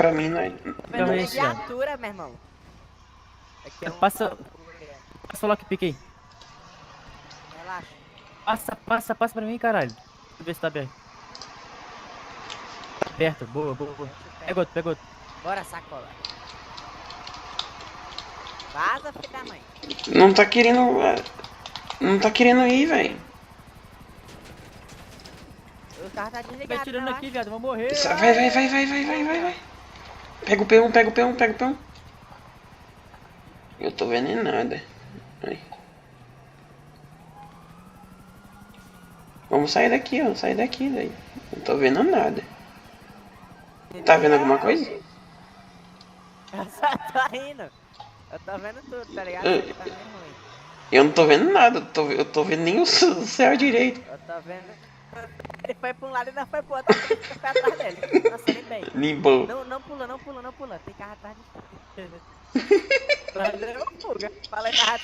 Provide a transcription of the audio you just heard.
pra mim, não é. Mas não é esse, cara. viatura, meu irmão. Aqui é um Passa patrulha. o lockpick aí. Relaxa. Passa pra mim, caralho. Deixa eu ver se tá aberto. Tá aberto, boa. Pega outro. Bora, sacola. Vaza, filho da mãe. Não tá querendo. Não tá querendo ir, velho. O carro tá Vai desligado, tirando relaxa. aqui, viado. Vou morrer. Vai. Pega o P1, pega o P1. Eu tô vendo em nada. Ai. Vamos sair daqui, ó. Sair daqui, daí. Não tô vendo nada. Tá vendo alguma coisa? Eu só tô indo. Eu tô vendo tudo, tá ligado? Só que tá meio ruim. Eu não tô vendo nada. Eu tô vendo nem o céu direito. Eu tô vendo. Ele foi pra um lado e não foi pro outro. Eu fui atrás dele. Nossa, lembrei. Limbo. Não pula. Tem carro atrás de você. Mas deu uma fuga. Falei, carro